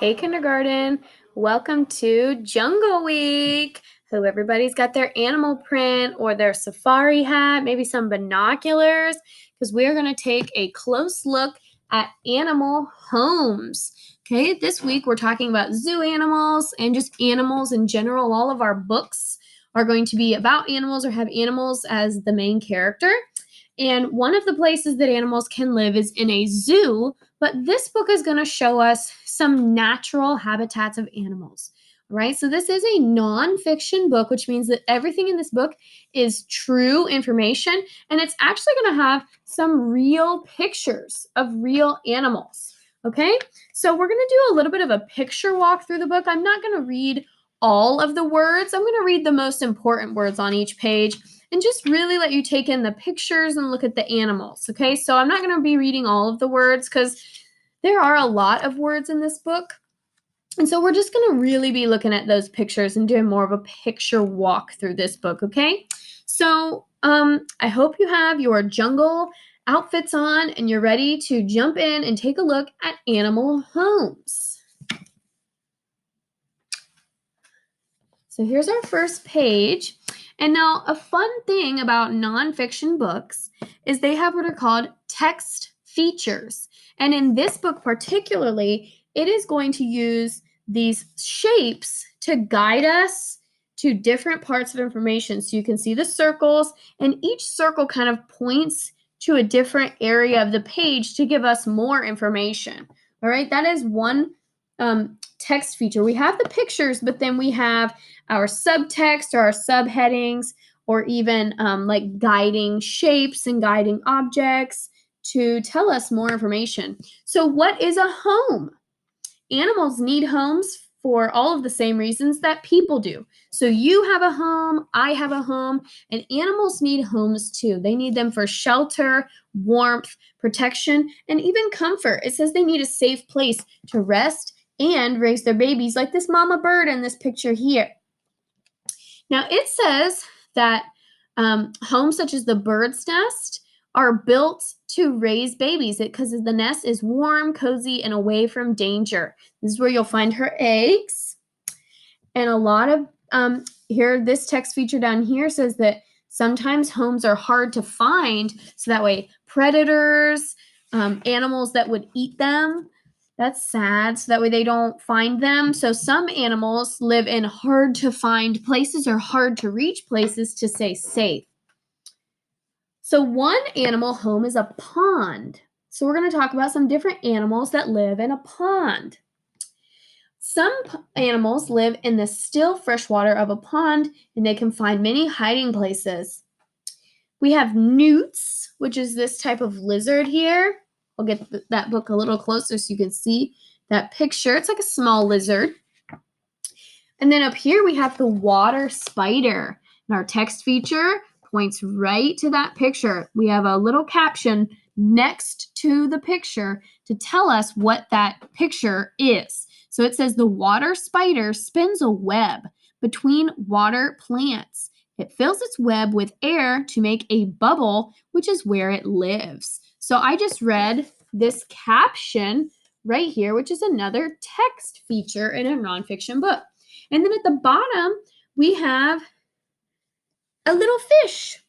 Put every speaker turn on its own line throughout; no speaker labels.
Hey, kindergarten. Welcome to Jungle Week. Hope everybody's got their animal print or their safari hat, maybe some binoculars, because we're going to take a close look at animal homes. Okay, this week we're talking about zoo animals and just animals in general. All of our books are going to be about animals or have animals as the main character. And one of the places that animals can live is in a zoo, but this book is going to show us some natural habitats of animals. All right, so this is a nonfiction book, which means that everything in this book is true information, and it's actually going to have some real pictures of real animals. Okay, so we're going to do a little bit of a picture walk through the book. I'm not going to read all of the words, I'm going to read the most important words on each page and just really let you take in the pictures and look at the animals, okay? So I'm not going to be reading all of the words because there are a lot of words in this book. And so we're just going to really be looking at those pictures and doing more of a picture walk through this book, okay? So I hope you have your jungle outfits on and you're ready to jump in and take a look at animal homes. So here's our first page. And now a fun thing about nonfiction books is they have what are called text features. And in this book particularly, it is going to use these shapes to guide us to different parts of information. So you can see the circles, and each circle kind of points to a different area of the page to give us more information. All right, that is one text feature. We have the pictures, but then we have our subtext or our subheadings, or even like guiding shapes and guiding objects to tell us more information. So what is a home? Animals need homes for all of the same reasons that people do. So you have a home, I have a home, and animals need homes too. They need them for shelter, warmth, protection, and even comfort. It says they need a safe place to rest and raise their babies, like this mama bird in this picture here. Now, it says that homes such as the bird's nest are built to raise babies because the nest is warm, cozy, and away from danger. This is where you'll find her eggs. And a lot of here, this text feature down here says that sometimes homes are hard to find, so that way predators, animals that would eat them, that's sad. So that way they don't find them. So some animals live in hard to find places or hard to reach places to stay safe. So one animal home is a pond. So we're going to talk about some different animals that live in a pond. Some animals live in the still fresh water of a pond, and they can find many hiding places. We have newts, which is this type of lizard here. I'll get that book a little closer so you can see that picture. It's like a small lizard. And then up here we have the water spider. And our text feature points right to that picture. We have a little caption next to the picture to tell us what that picture is. So it says the water spider spins a web between water plants. It fills its web with air to make a bubble, which is where it lives. So I just read this caption right here, which is another text feature in a nonfiction book. And then at the bottom, we have a little fish.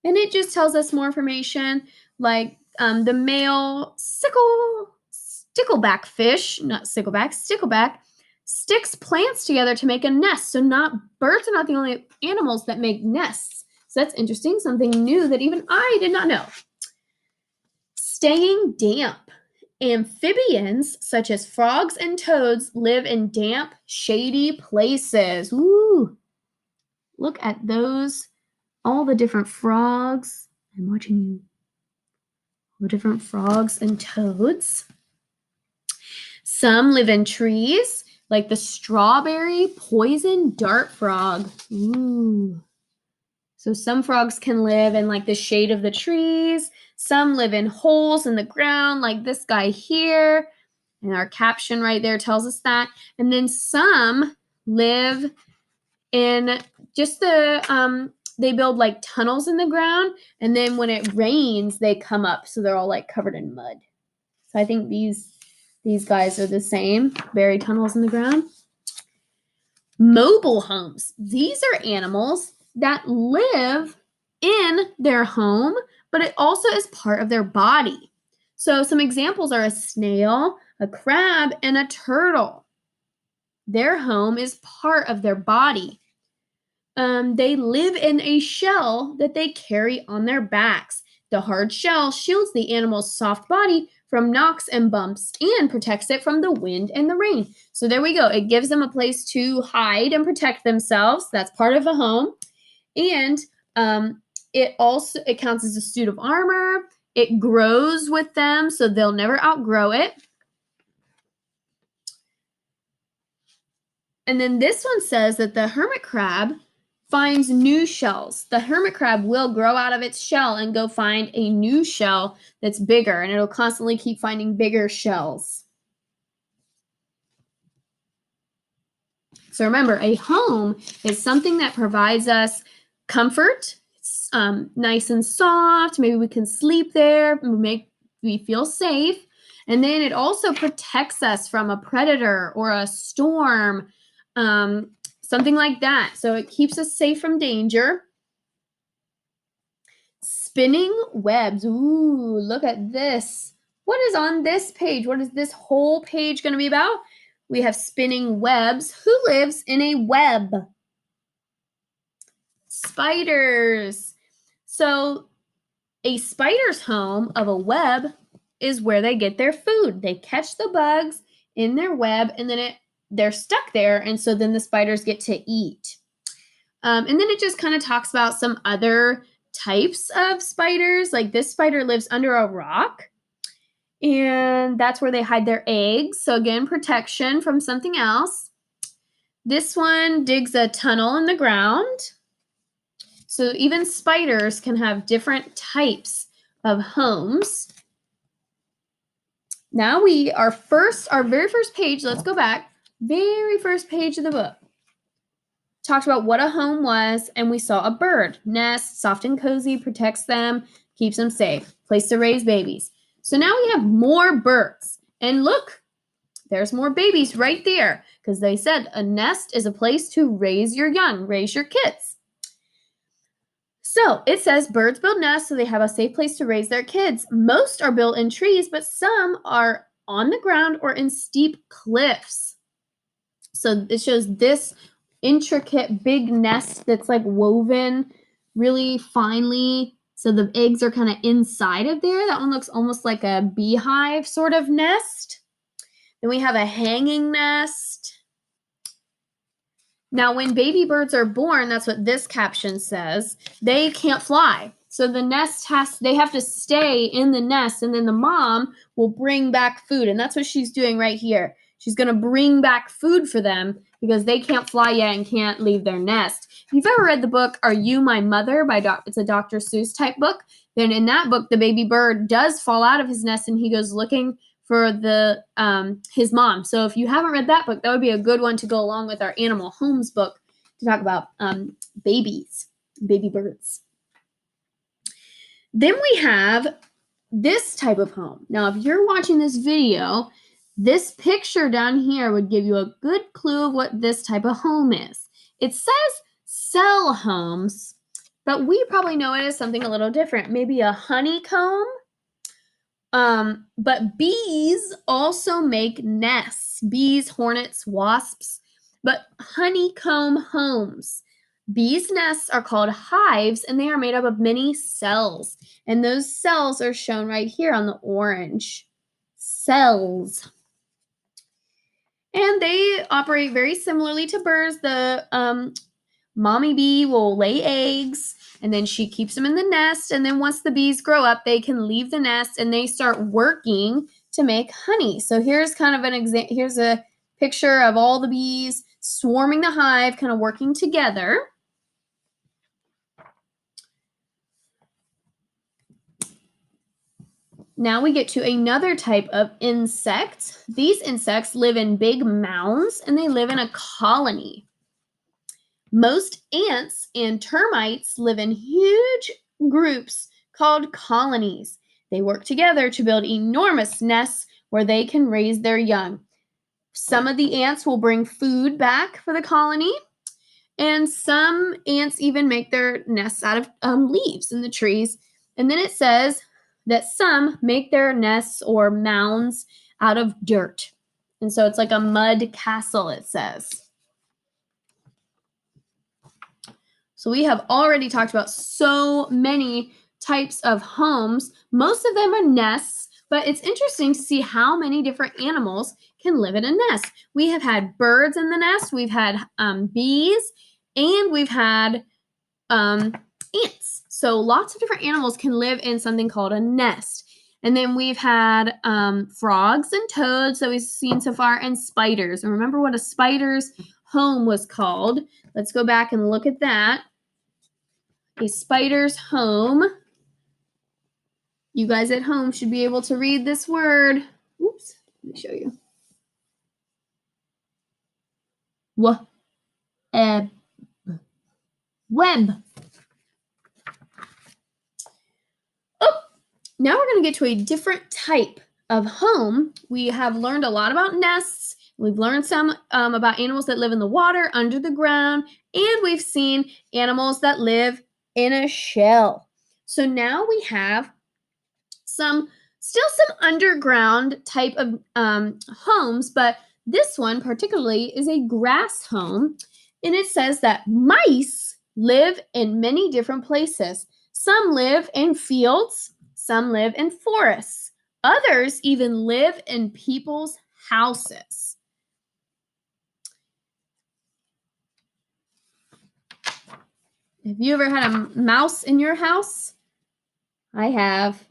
And it just tells us more information like the male stickleback fish, not stickleback, sticks plants together to make a nest. So birds are not the only animals that make nests. So that's interesting, something new that even I did not know. Staying damp. Amphibians, such as frogs and toads, live in damp, shady places. Ooh, look at those, all the different frogs. I'm watching you. All the different frogs and toads. Some live in trees, like the strawberry poison dart frog. Ooh. So some frogs can live in like the shade of the trees. Some live in holes in the ground, like this guy here. And our caption right there tells us that. And then some live in just they build like tunnels in the ground. And then when it rains, they come up. So they're all like covered in mud. So I think these These guys are the same, buried tunnels in the ground. Mobile homes. These are animals that live in their home, but it also is part of their body. So some examples are a snail, a crab, and a turtle. Their home is part of their body. They live in a shell that they carry on their backs. The hard shell shields the animal's soft body from knocks and bumps and protects it from the wind and the rain. So there we go. It gives them a place to hide and protect themselves. That's part of a home. And it counts as a suit of armor. It grows with them, so they'll never outgrow it. And then this one says that the hermit crab finds new shells. The hermit crab will grow out of its shell and go find a new shell that's bigger, and it'll constantly keep finding bigger shells. So remember, a home is something that provides us comfort. It's nice and soft. Maybe we can sleep there, we feel safe. And then it also protects us from a predator or a storm, something like that. So it keeps us safe from danger. Spinning webs. Ooh, look at this. What is on this page? What is this whole page going to be about? We have spinning webs. Who lives in a web? Spiders. So a spider's home of a web is where they get their food. They catch the bugs in their web, and then they're stuck there, and so then the spiders get to eat. And then it just kind of talks about some other types of spiders. Like this spider lives under a rock, and that's where they hide their eggs. So again, protection from something else. This one digs a tunnel in the ground. So even spiders can have different types of homes. Now our very first page, let's go back. Very first page of the book talked about what a home was, and we saw a bird. Nest, soft and cozy, protects them, keeps them safe. Place to raise babies. So now we have more birds. And look, there's more babies right there, because they said a nest is a place to raise your young, raise your kids. So it says birds build nests so they have a safe place to raise their kids. Most are built in trees, but some are on the ground or in steep cliffs. So it shows this intricate big nest that's like woven really finely. So the eggs are kind of inside of there. That one looks almost like a beehive sort of nest. Then we have a hanging nest. Now, when baby birds are born, that's what this caption says, they can't fly. So the they have to stay in the nest, and then the mom will bring back food. And that's what she's doing right here. She's going to bring back food for them because they can't fly yet and can't leave their nest. If you've ever read the book, Are You My Mother? It's a Dr. Seuss type book. Then in that book, the baby bird does fall out of his nest and he goes looking for his mom. So if you haven't read that book, that would be a good one to go along with our Animal Homes book to talk about baby birds. Then we have this type of home. Now, if you're watching this video, this picture down here would give you a good clue of what this type of home is. It says cell homes, but we probably know it as something a little different. Maybe a honeycomb. But bees also make nests. Bees, hornets, wasps, but honeycomb homes. Bees' nests are called hives, and they are made up of many cells. And those cells are shown right here on the orange. Cells. And they operate very similarly to birds. The mommy bee will lay eggs, and then she keeps them in the nest. And then once the bees grow up, they can leave the nest and they start working to make honey. So here's kind of here's a picture of all the bees swarming the hive, kind of working together. Now we get to another type of insect. These insects live in big mounds and they live in a colony. Most ants and termites live in huge groups called colonies. They work together to build enormous nests where they can raise their young. Some of the ants will bring food back for the colony, and some ants even make their nests out of leaves in the trees. And then it says that some make their nests or mounds out of dirt. And so it's like a mud castle, it says. So we have already talked about so many types of homes. Most of them are nests, but it's interesting to see how many different animals can live in a nest. We have had birds in the nest, we've had bees, and we've had ants. So lots of different animals can live in something called a nest. And then we've had frogs and toads that we've seen so far, and spiders. And remember what a spider's home was called. Let's go back and look at that. A spider's home. You guys at home should be able to read this word. Oops, let me show you. Web. Oh, now we're going to get to a different type of home. We have learned a lot about nests. We've learned some about animals that live in the water, under the ground, and we've seen animals that live in a shell. So now we have some underground type of homes, but this one particularly is a grass home, and it says that mice live in many different places. Some live in fields, some live in forests, others even live in people's houses. Have you ever had a mouse in your house? I have.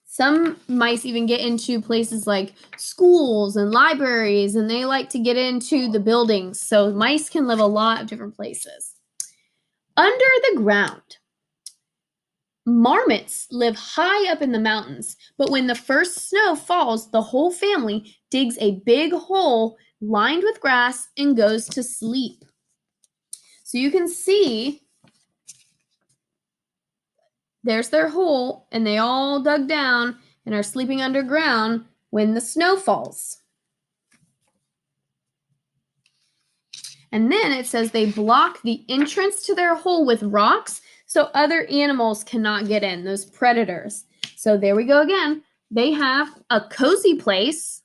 Some mice even get into places like schools and libraries, and they like to get into the buildings. So mice can live a lot of different places. Under the ground, marmots live high up in the mountains, but when the first snow falls, the whole family digs a big hole lined with grass and goes to sleep. So you can see there's their hole, and they all dug down and are sleeping underground when the snow falls. And then it says they block the entrance to their hole with rocks so other animals cannot get in, those predators. So there we go again. They have a cozy place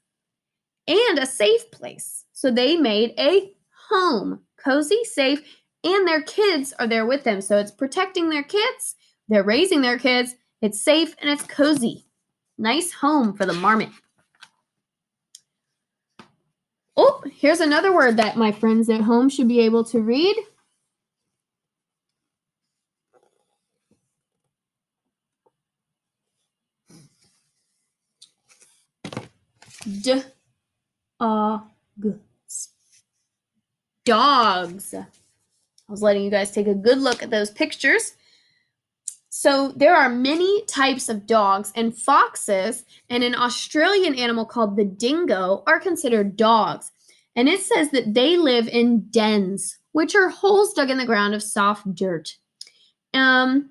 and a safe place. So they made a home, cozy, safe, and their kids are there with them. So it's protecting their kids, they're raising their kids, it's safe, and it's cozy. Nice home for the marmot. Oh, here's another word that my friends at home should be able to read. Dogs. I was letting you guys take a good look at those pictures. So there are many types of dogs, and foxes and an Australian animal called the dingo are considered dogs. And it says that they live in dens, which are holes dug in the ground of soft dirt. And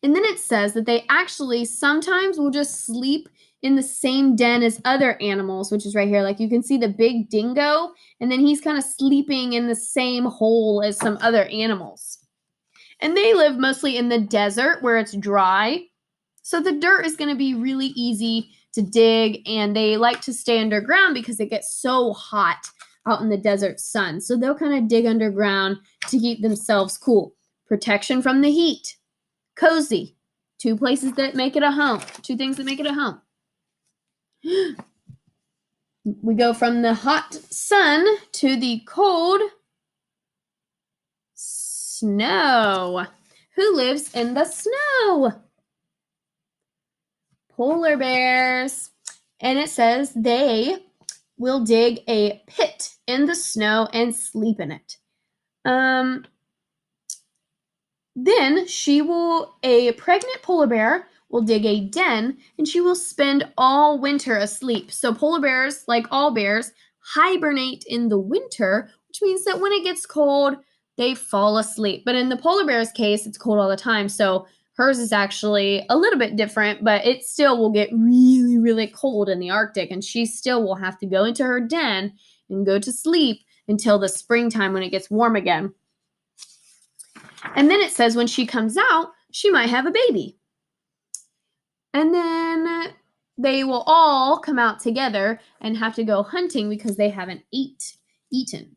then it says that they actually sometimes will just sleep in the same den as other animals, which is right here. Like you can see the big dingo, and then he's kind of sleeping in the same hole as some other animals. And they live mostly in the desert where it's dry. So the dirt is going to be really easy to dig, and they like to stay underground because it gets so hot out in the desert sun. So they'll kind of dig underground to keep themselves cool. Protection from the heat. Cozy. Two places that make it a home. Two things that make it a home. We go from the hot sun to the cold snow. Who lives in the snow? Polar bears. And it says they will dig a pit in the snow and sleep in it. Then a pregnant polar bear will dig a den, and she will spend all winter asleep. So polar bears, like all bears, hibernate in the winter, which means that when it gets cold, they fall asleep. But in the polar bear's case, it's cold all the time. So Hers is actually a little bit different, but it still will get really, really cold in the Arctic, and she still will have to go into her den and go to sleep until the springtime when it gets warm again. And then it says when she comes out, she might have a baby. And then they will all come out together and have to go hunting because they haven't eaten.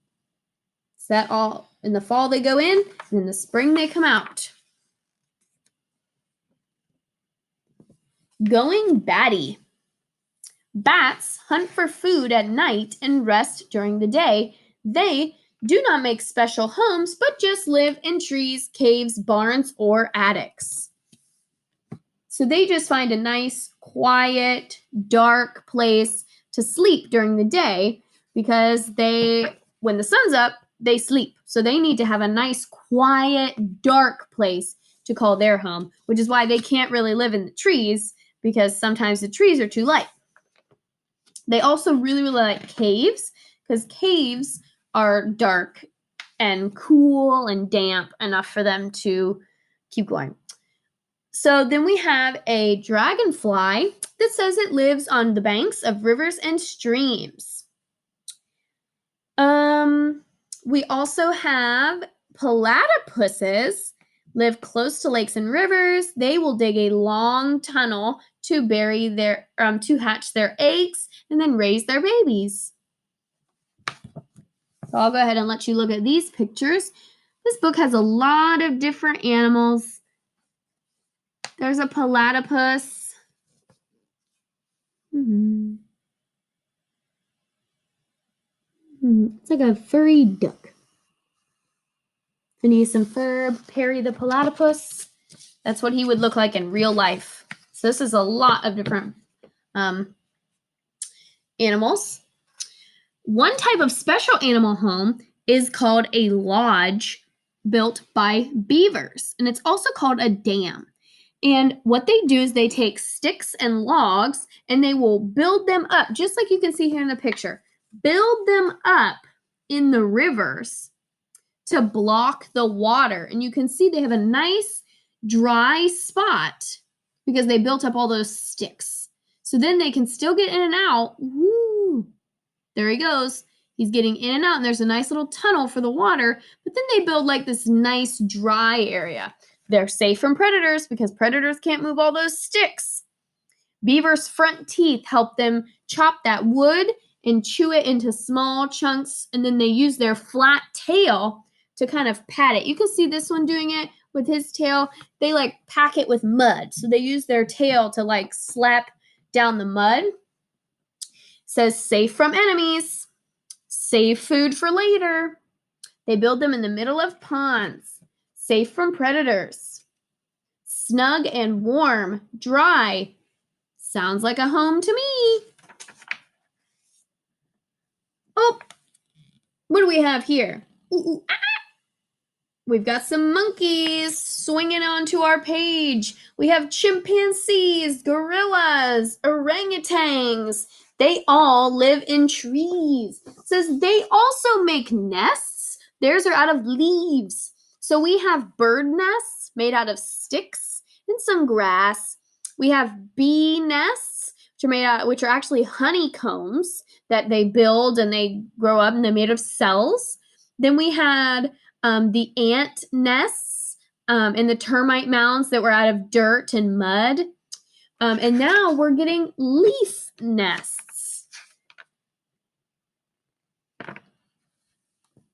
So that all in the fall they go in, and in the spring they come out. Going batty. Bats hunt for food at night and rest during the day. They do not make special homes, but just live in trees, caves, barns, or attics. So they just find a nice, quiet, dark place to sleep during the day because when the sun's up, they sleep. So they need to have a nice, quiet, dark place to call their home, which is why they can't really live in the trees because sometimes the trees are too light. They also really, really like caves because caves are dark and cool and damp enough for them to keep going. So then we have a dragonfly that says it lives on the banks of rivers and streams. We also have platypuses live close to lakes and rivers. They will dig a long tunnel to bury to hatch their eggs and then raise their babies. So I'll go ahead and let you look at these pictures. This book has a lot of different animals. There's a platypus. It's like a furry duck. Phineas and Ferb, Perry the platypus. That's what he would look like in real life. So this is a lot of different animals. One type of special animal home is called a lodge built by beavers, and it's also called a dam. And what they do is they take sticks and logs and they will build them up, just like you can see here in the picture. Build them up in the rivers to block the water. And you can see they have a nice dry spot because they built up all those sticks. So then they can still get in and out. Woo! There he goes. He's getting in and out, and there's a nice little tunnel for the water. But then they build like this nice dry area. They're safe from predators because predators can't move all those sticks. Beavers' front teeth help them chop that wood and chew it into small chunks, and then they use their flat tail to kind of pat it. You can see this one doing it with his tail. They like pack it with mud. So they use their tail to like slap down the mud. It says safe from enemies, save food for later. They build them in the middle of ponds, safe from predators. Snug and warm, dry. Sounds like a home to me. Oh, what do we have here? Ooh, ah. We've got some monkeys swinging onto our page. We have chimpanzees, gorillas, orangutans. They all live in trees. It says they also make nests. Theirs are out of leaves. So we have bird nests made out of sticks and some grass. We have bee nests, which are actually honeycombs that they build and they grow up and they're made of cells. Then we had the ant nests and the termite mounds that were out of dirt and mud. And now we're getting leaf nests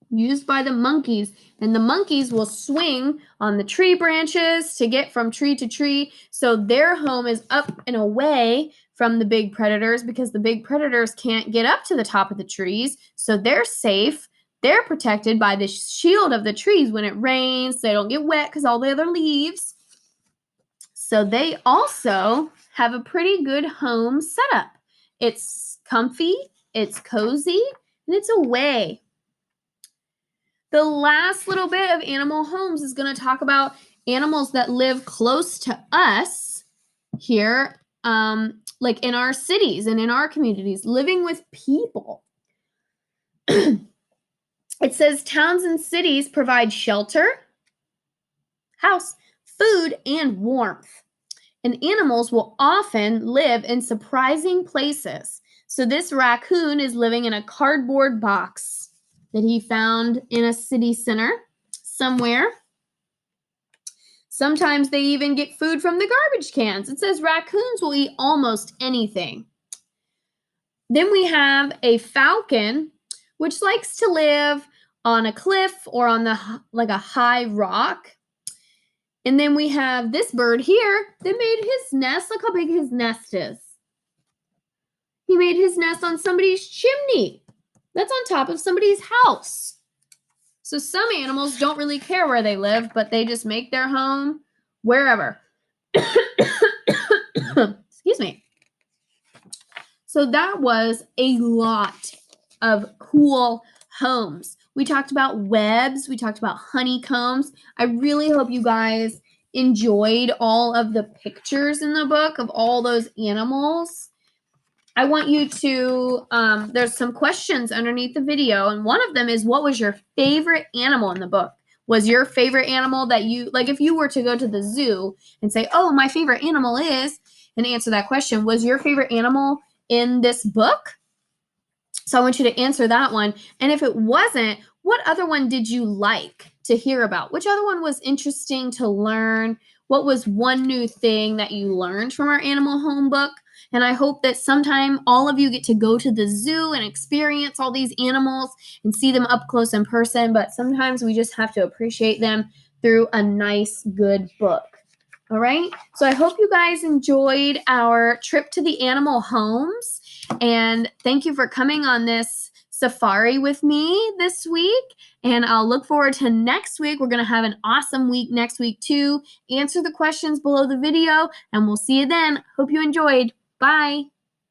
used by the monkeys. And the monkeys will swing on the tree branches to get from tree to tree. So their home is up and away from the big predators because the big predators can't get up to the top of the trees. So they're safe. They're protected by the shield of the trees when it rains. They don't get wet because all the other leaves. So they also have a pretty good home setup. It's comfy, it's cozy, and it's away. The last little bit of animal homes is going to talk about animals that live close to us here, like in our cities and in our communities, living with people. It says towns and cities provide shelter, house, food and warmth. And animals will often live in surprising places. So this raccoon is living in a cardboard box that he found in a city center somewhere. Sometimes they even get food from the garbage cans. It says raccoons will eat almost anything. Then we have a falcon, which likes to live on a cliff or on like a high rock. And then we have this bird here that made his nest. Look how big his nest is. He made his nest on somebody's chimney. That's on top of somebody's house. So some animals don't really care where they live, but they just make their home wherever. Excuse me. So that was a lot of cool homes. We talked about webs. We talked about honeycombs. I really hope you guys enjoyed all of the pictures in the book of all those animals. I want you to, there's some questions underneath the video, and one of them is, what was your favorite animal in the book? Was your favorite animal that you, like if you were to go to the zoo and say, oh, my favorite animal is, and answer that question, was your favorite animal in this book? So I want you to answer that one. And if it wasn't, what other one did you like to hear about? Which other one was interesting to learn? What was one new thing that you learned from our animal home book? And I hope that sometime all of you get to go to the zoo and experience all these animals and see them up close in person. But sometimes we just have to appreciate them through a nice, good book. All right. So I hope you guys enjoyed our trip to the animal homes. And thank you for coming on this safari with me this week. And I'll look forward to next week. We're going to have an awesome week next week too. Answer the questions below the video, and we'll see you then. Hope you enjoyed. Bye.